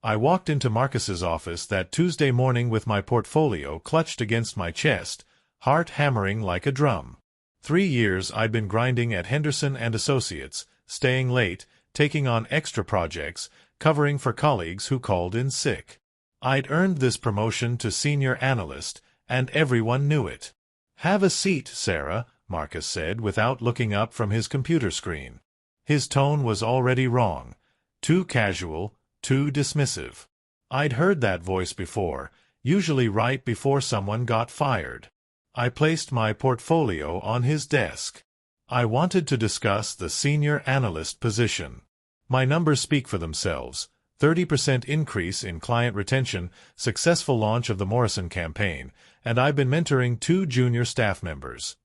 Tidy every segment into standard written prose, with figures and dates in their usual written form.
I walked into Marcus's office that Tuesday morning with my portfolio clutched against my chest, heart hammering like a drum. 3 years I'd been grinding at Henderson and Associates, staying late, taking on extra projects, covering for colleagues who called in sick. I'd earned this promotion to senior analyst, and everyone knew it. "Have a seat, Sarah," Marcus said without looking up from his computer screen. His tone was already wrong. Too casual, too dismissive. I'd heard that voice before, usually right before someone got fired. I placed my portfolio on his desk. I wanted to discuss the senior analyst position. My numbers speak for themselves. 30% increase in client retention, successful launch of the Morrison campaign, and I've been mentoring 2 junior staff members.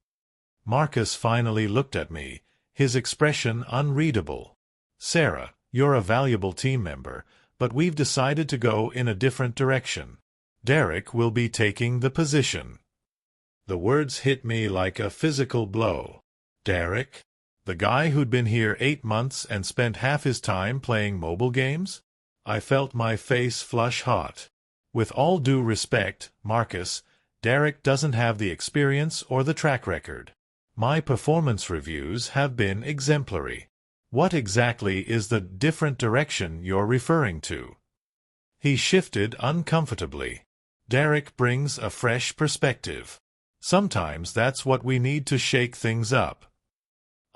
Marcus finally looked at me, his expression unreadable. "Sarah, you're a valuable team member, but we've decided to go in a different direction. Derek will be taking the position." The words hit me like a physical blow. Derek? The guy who'd been here 8 months and spent half his time playing mobile games? I felt my face flush hot. With all due respect, Marcus, Derek doesn't have the experience or the track record. My performance reviews have been exemplary. What exactly is the different direction you're referring to? He shifted uncomfortably. Derek brings a fresh perspective. Sometimes that's what we need to shake things up.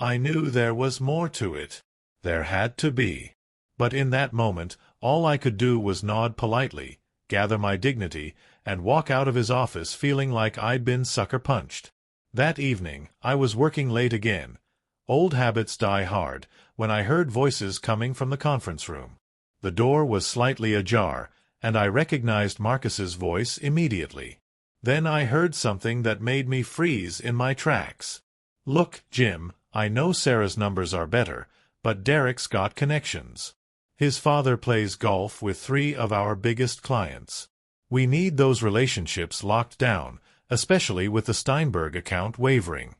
I knew there was more to it. There had to be. But in that moment, all I could do was nod politely, gather my dignity, and walk out of his office feeling like I'd been sucker-punched. That evening, I was working late again. Old habits die hard, when I heard voices coming from the conference room. The door was slightly ajar, and I recognized Marcus's voice immediately. Then I heard something that made me freeze in my tracks. "Look, Jim, I know Sarah's numbers are better, but Derek's got connections. His father plays golf with 3 of our biggest clients. We need those relationships locked down, especially with the Steinberg account wavering."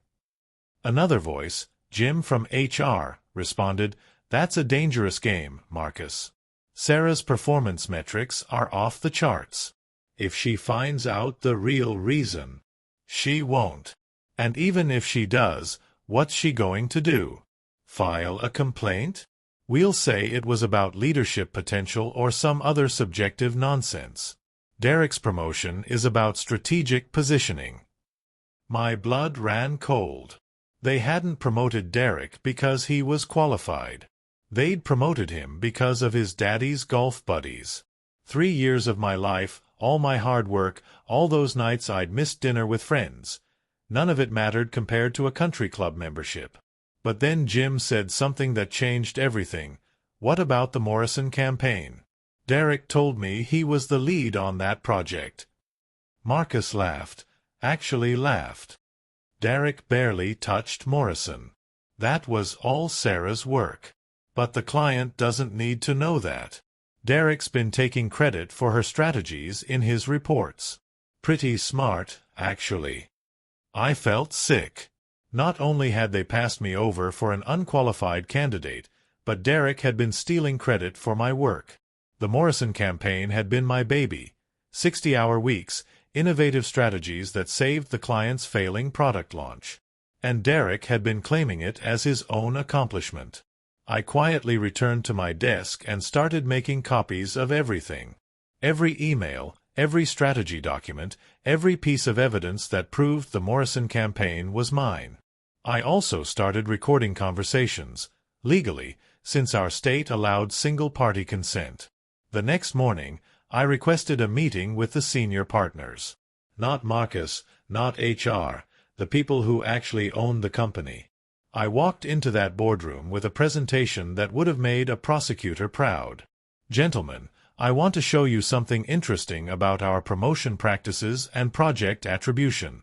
Another voice, Jim from HR, responded, "That's a dangerous game, Marcus. Sarah's performance metrics are off the charts. If she finds out the real reason, she won't. And even if she does, what's she going to do? File a complaint? We'll say it was about leadership potential or some other subjective nonsense. Derek's promotion is about strategic positioning." My blood ran cold. They hadn't promoted Derek because he was qualified. They'd promoted him because of his daddy's golf buddies. 3 years of my life, all my hard work, all those nights I'd missed dinner with friends. None of it mattered compared to a country club membership. But then Jim said something that changed everything. "What about the Morrison campaign? Derek told me he was the lead on that project." Marcus laughed, actually laughed. Derek barely touched Morrison. That was all Sarah's work. But the client doesn't need to know that. Derek's been taking credit for her strategies in his reports. Pretty smart, actually. I felt sick. Not only had they passed me over for an unqualified candidate, but Derek had been stealing credit for my work. The Morrison campaign had been my baby. 60-hour weeks, innovative strategies that saved the client's failing product launch. And Derek had been claiming it as his own accomplishment. I quietly returned to my desk and started making copies of everything. Every email, every strategy document, every piece of evidence that proved the Morrison campaign was mine. I also started recording conversations, legally, since our state allowed single-party consent. The next morning, I requested a meeting with the senior partners. Not Marcus, not HR, the people who actually owned the company. I walked into that boardroom with a presentation that would have made a prosecutor proud. "Gentlemen, I want to show you something interesting about our promotion practices and project attribution."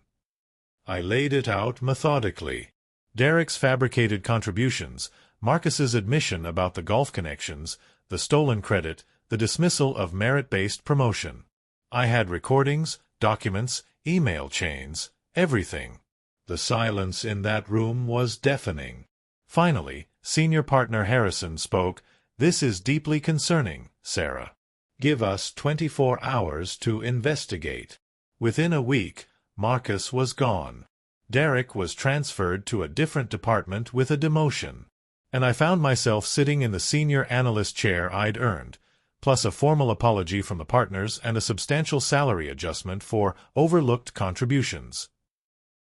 I laid it out methodically. Derek's fabricated contributions, Marcus's admission about the golf connections, the stolen credit, the dismissal of merit-based promotion. I had recordings, documents, email chains, everything. The silence in that room was deafening. Finally, senior partner Harrison spoke. "This is deeply concerning, Sarah. Give us 24 hours to investigate. Within a week, Marcus was gone. Derek was transferred to a different department with a demotion. And I found myself sitting in the senior analyst chair I'd earned, plus a formal apology from the partners and a substantial salary adjustment for overlooked contributions.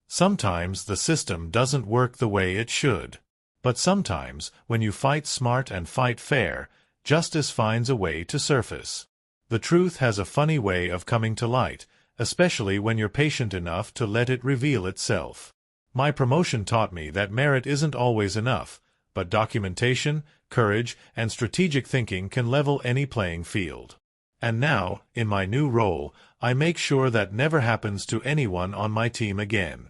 Sometimes the system doesn't work the way it should. But sometimes, when you fight smart and fight fair, justice finds a way to surface. The truth has a funny way of coming to light, especially when you're patient enough to let it reveal itself. My promotion taught me that merit isn't always enough, but documentation, courage, and strategic thinking can level any playing field. And now, in my new role, I make sure that never happens to anyone on my team again.